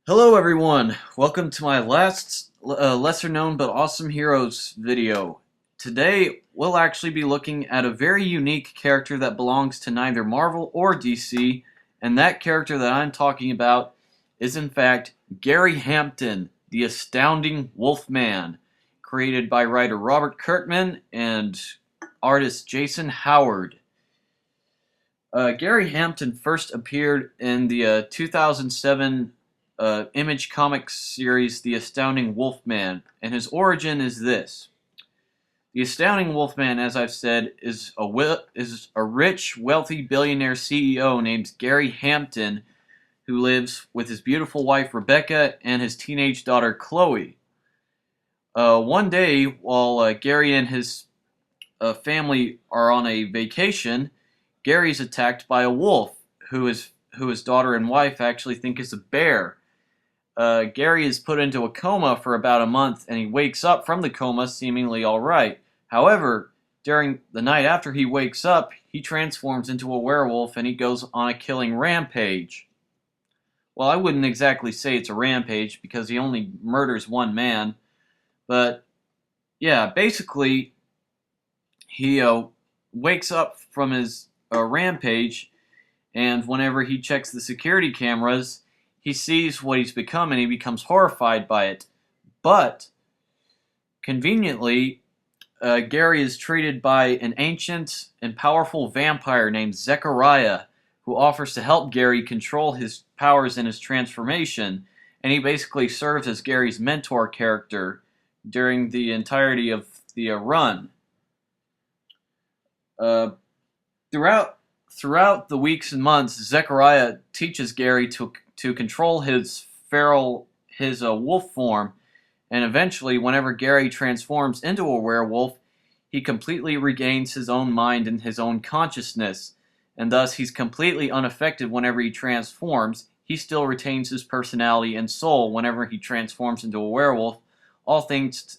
Hello everyone, welcome to my last lesser known but awesome heroes video. Today we'll actually be looking at a very unique character that belongs to neither Marvel or DC, and that character that I'm talking about is in fact Gary Hampton, the Astounding Wolfman, created by writer Robert Kirkman and artist Jason Howard. Gary Hampton first appeared in the 2007 Image Comics series The Astounding Wolfman, and his origin is this. The Astounding Wolfman, as I've said, is a rich, wealthy billionaire CEO named Gary Hampton who lives with his beautiful wife Rebecca and his teenage daughter Chloe. One day, while Gary and his family are on a vacation, Gary's attacked by a wolf, who his daughter and wife actually think is a bear. Gary is put into a coma for about a month, and he wakes up from the coma seemingly alright. However, during the night after he wakes up, he transforms into a werewolf and he goes on a killing rampage. Well, I wouldn't exactly say it's a rampage because he only murders one man, but yeah, basically, he wakes up from his rampage, and whenever he checks the security cameras, he sees what he's become and he becomes horrified by it. But, conveniently, Gary is treated by an ancient and powerful vampire named Zechariah, who offers to help Gary control his powers and his transformation, and he basically serves as Gary's mentor character during the entirety of the run. Throughout the weeks and months, Zechariah teaches Gary to control his wolf form, and eventually, whenever Gary transforms into a werewolf, he completely regains his own mind and his own consciousness, and thus he's completely unaffected whenever he transforms. He still retains his personality and soul whenever he transforms into a werewolf, all thanks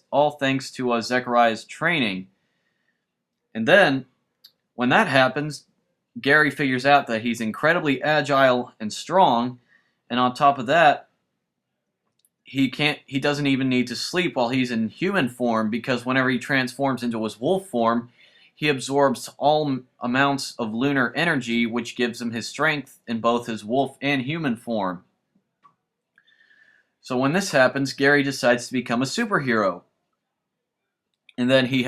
to Zechariah's training. And then, when that happens, Gary figures out that he's incredibly agile and strong, and on top of that, he doesn't even need to sleep while he's in human form, because whenever he transforms into his wolf form, he absorbs all amounts of lunar energy, which gives him his strength in both his wolf and human form. So when this happens, Gary decides to become a superhero. And then he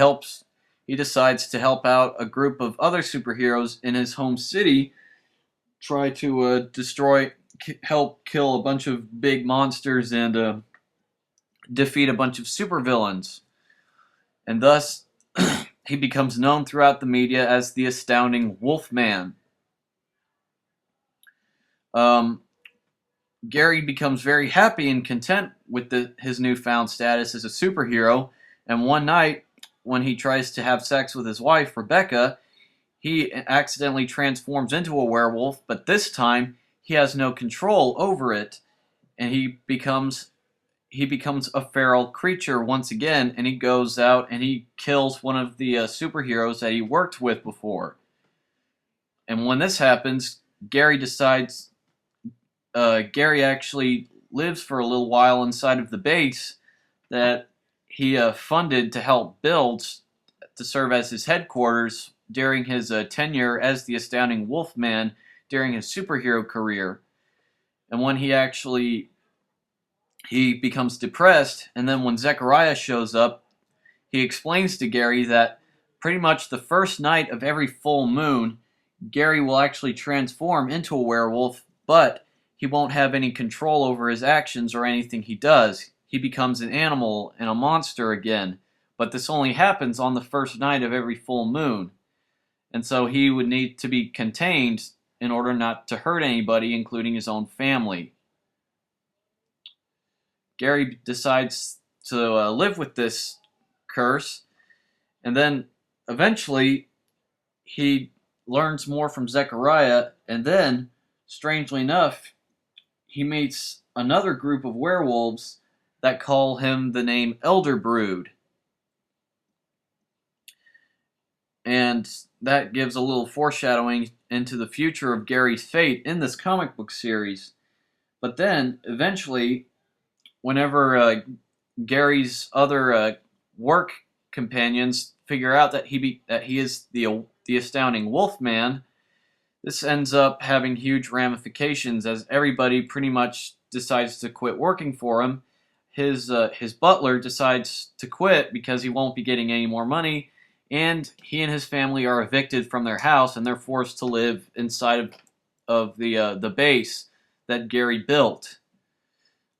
decides to help out a group of other superheroes in his home city, try to help kill a bunch of big monsters and defeat a bunch of supervillains. And thus, he becomes known throughout the media as the Astounding Wolfman. Gary becomes very happy and content with his newfound status as a superhero, and one night, when he tries to have sex with his wife, Rebecca, he accidentally transforms into a werewolf, but this time he has no control over it, and he becomes a feral creature once again, and he goes out and he kills one of the superheroes that he worked with before. And when this happens, Gary actually lives for a little while inside of the base that he funded to help build to serve as his headquarters during his tenure as the Astounding Wolfman during his superhero career. And when he becomes depressed, and then when Zechariah shows up, he explains to Gary that pretty much the first night of every full moon, Gary will actually transform into a werewolf, but he won't have any control over his actions or anything he does. He becomes an animal and a monster again, but this only happens on the first night of every full moon. And so he would need to be contained in order not to hurt anybody, including his own family. Gary decides to live with this curse, and then eventually he learns more from Zechariah, and then, strangely enough, he meets another group of werewolves that call him the name Elder Brood. And that gives a little foreshadowing into the future of Gary's fate in this comic book series. But then eventually, whenever Gary's other work companions figure out that he is the astounding Wolfman, this ends up having huge ramifications as everybody pretty much decides to quit working for him. His butler decides to quit because he won't be getting any more money, and he and his family are evicted from their house and they're forced to live inside of the base that Gary built.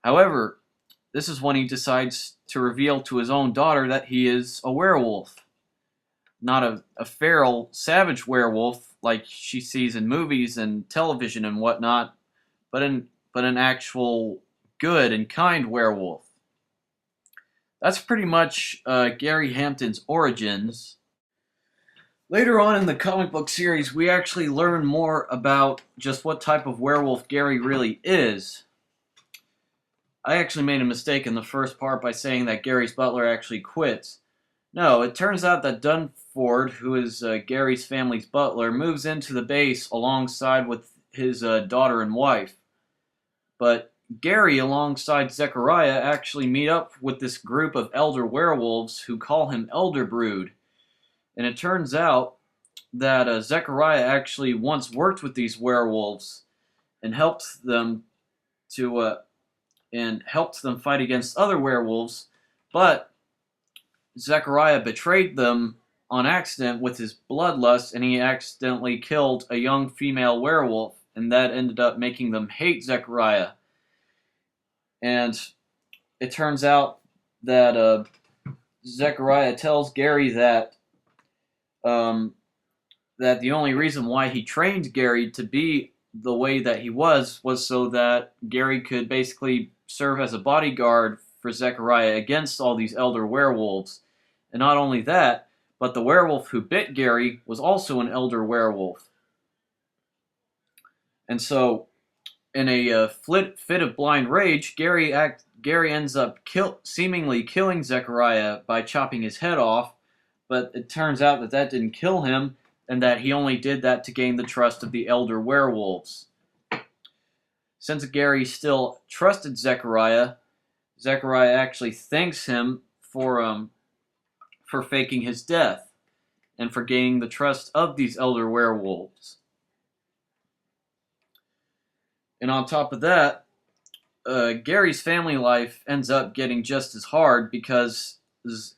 However, this is when he decides to reveal to his own daughter that he is a werewolf. Not a feral, savage werewolf like she sees in movies and television and whatnot, but an actual good and kind werewolf. That's pretty much Gary Hampton's origins. Later on in the comic book series, we actually learn more about just what type of werewolf Gary really is. I actually made a mistake in the first part by saying that Gary's butler actually quits. No, it turns out that Dunford, who is Gary's family's butler, moves into the base alongside with his daughter and wife. But Gary, alongside Zechariah, actually meet up with this group of elder werewolves who call him Elder Brood. And it turns out that Zechariah actually once worked with these werewolves and helped them fight against other werewolves, but Zechariah betrayed them on accident with his bloodlust, and he accidentally killed a young female werewolf, and that ended up making them hate Zechariah. And it turns out that Zechariah tells Gary that that the only reason why he trained Gary to be the way that he was so that Gary could basically serve as a bodyguard for Zechariah against all these elder werewolves. And not only that, but the werewolf who bit Gary was also an elder werewolf. And so, in a fit of blind rage, Gary ends up seemingly killing Zechariah by chopping his head off, but it turns out that didn't kill him, and that he only did that to gain the trust of the elder werewolves. Since Gary still trusted Zechariah, Zechariah actually thanks him for faking his death and for gaining the trust of these elder werewolves. And on top of that, Gary's family life ends up getting just as hard because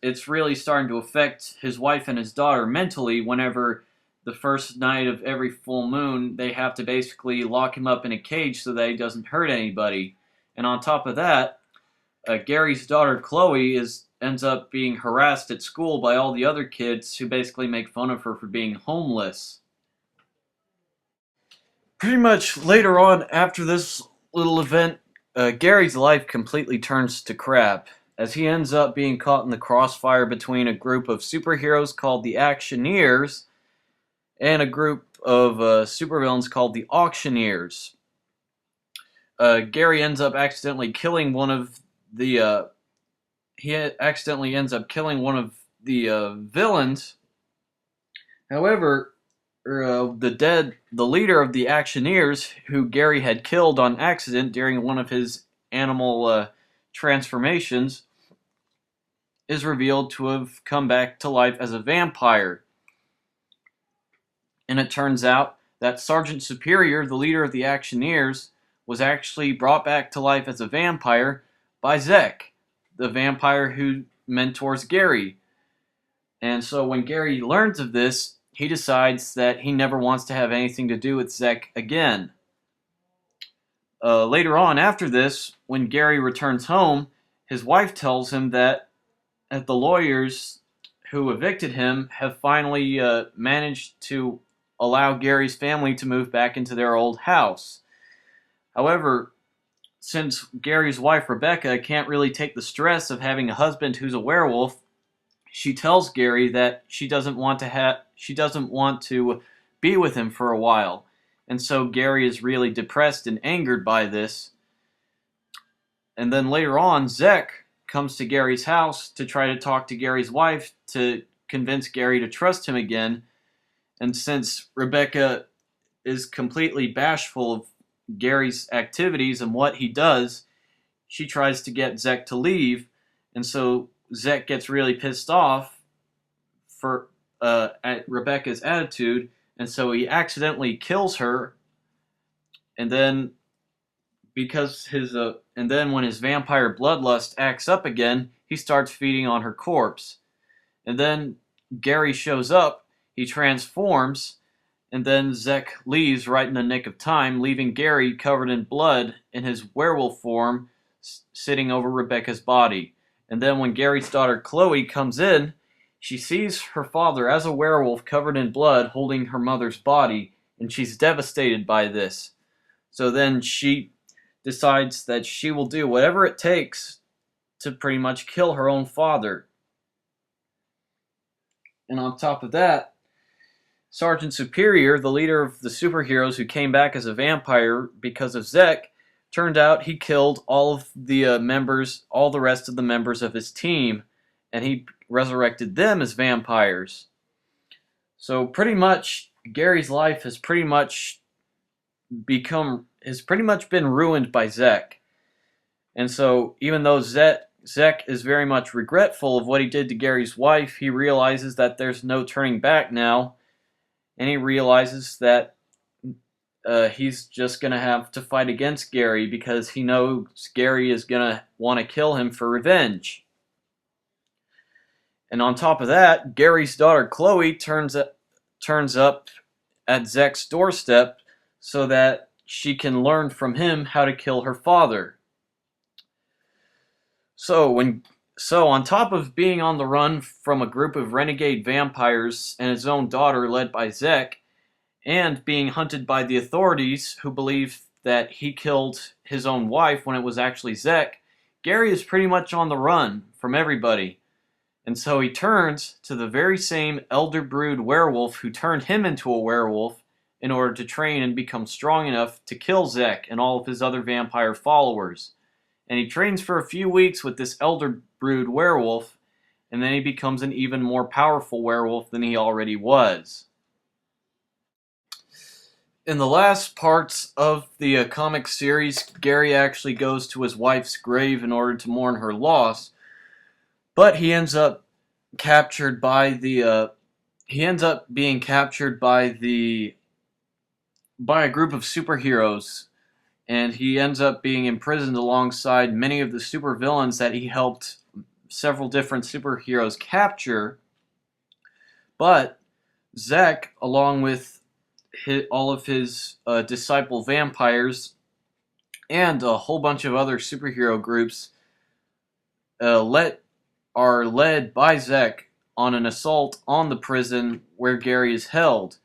it's really starting to affect his wife and his daughter mentally whenever the first night of every full moon they have to basically lock him up in a cage so that he doesn't hurt anybody. And on top of that, Gary's daughter Chloe ends up being harassed at school by all the other kids who basically make fun of her for being homeless. Pretty much later on, after this little event, Gary's life completely turns to crap, as he ends up being caught in the crossfire between a group of superheroes called the Actioneers and a group of supervillains called the Auctioneers. Gary ends up accidentally killing one of the villains. However, the leader of the Actioneers, who Gary had killed on accident during one of his animal transformations, is revealed to have come back to life as a vampire. And it turns out that Sergeant Superior, the leader of the Actioneers, was actually brought back to life as a vampire by Zek, the vampire who mentors Gary. And so when Gary learns of this, he decides that he never wants to have anything to do with Zek again. Later on, after this, when Gary returns home, his wife tells him that the lawyers who evicted him have finally managed to allow Gary's family to move back into their old house. However, since Gary's wife Rebecca can't really take the stress of having a husband who's a werewolf, she tells Gary that she doesn't want to be with him for a while. And so Gary is really depressed and angered by this. And then later on, Zek comes to Gary's house to try to talk to Gary's wife to convince Gary to trust him again. And since Rebecca is completely bashful of Gary's activities and what he does, she tries to get Zek to leave, and so Zek gets really pissed off at Rebecca's attitude, and so he accidentally kills her, and then when his vampire bloodlust acts up again, he starts feeding on her corpse. And then Gary shows up, he transforms, and then Zek leaves right in the nick of time, leaving Gary covered in blood in his werewolf form, sitting over Rebecca's body. And then when Gary's daughter Chloe comes in, she sees her father as a werewolf covered in blood holding her mother's body, and she's devastated by this. So then she decides that she will do whatever it takes to pretty much kill her own father. And on top of that, Sergeant Superior, the leader of the superheroes who came back as a vampire because of Zek, turned out he killed all of the all the rest of the members of his team, and he resurrected them as vampires. So pretty much, Gary's life has pretty much been ruined by Zek. And so even though Zek is very much regretful of what he did to Gary's wife, he realizes that there's no turning back now, and he realizes that he's just going to have to fight against Gary because he knows Gary is going to want to kill him for revenge. And on top of that, Gary's daughter Chloe turns up at Zek's doorstep so that she can learn from him how to kill her father. So on top of being on the run from a group of renegade vampires and his own daughter led by Zek, and being hunted by the authorities who believe that he killed his own wife when it was actually Zek, Gary is pretty much on the run from everybody. And so he turns to the very same elder brood werewolf who turned him into a werewolf in order to train and become strong enough to kill Zek and all of his other vampire followers. And he trains for a few weeks with this elder brood werewolf, and then he becomes an even more powerful werewolf than he already was. In the last parts of the comic series, Gary actually goes to his wife's grave in order to mourn her loss, but he ends up being captured by a group of superheroes, and he ends up being imprisoned alongside many of the supervillains that he helped several different superheroes capture. But Zek, along with all of his disciple vampires and a whole bunch of other superhero groups, are led by Zek on an assault on the prison where Gary is held.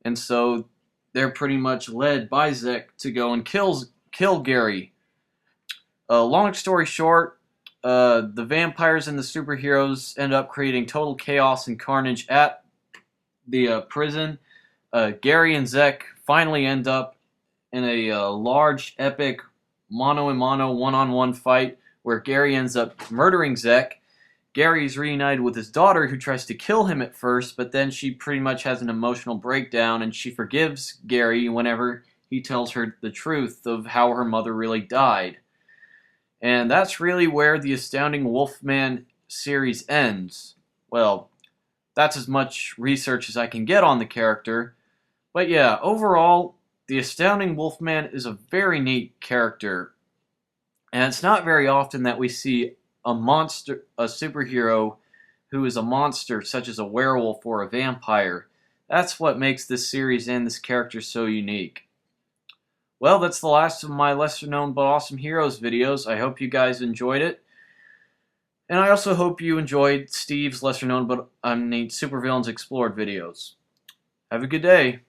And so they're pretty much led by Zek to go and kill Gary. Long story short, the vampires and the superheroes end up creating total chaos and carnage at the prison. Gary and Zek finally end up in a large, epic, mano-a-mano, one-on-one fight where Gary ends up murdering Zek. Gary's reunited with his daughter, who tries to kill him at first, but then she pretty much has an emotional breakdown, and she forgives Gary whenever he tells her the truth of how her mother really died. And that's really where the Astounding Wolfman series ends. Well, that's as much research as I can get on the character. But yeah, overall, the Astounding Wolfman is a very neat character. And it's not very often that we see a superhero who is a monster, such as a werewolf or a vampire. That's what makes this series and this character so unique. Well, that's the last of my lesser known but awesome heroes videos. I hope you guys enjoyed it. And I also hope you enjoyed Steve's lesser known but neat Supervillains Explored videos. Have a good day.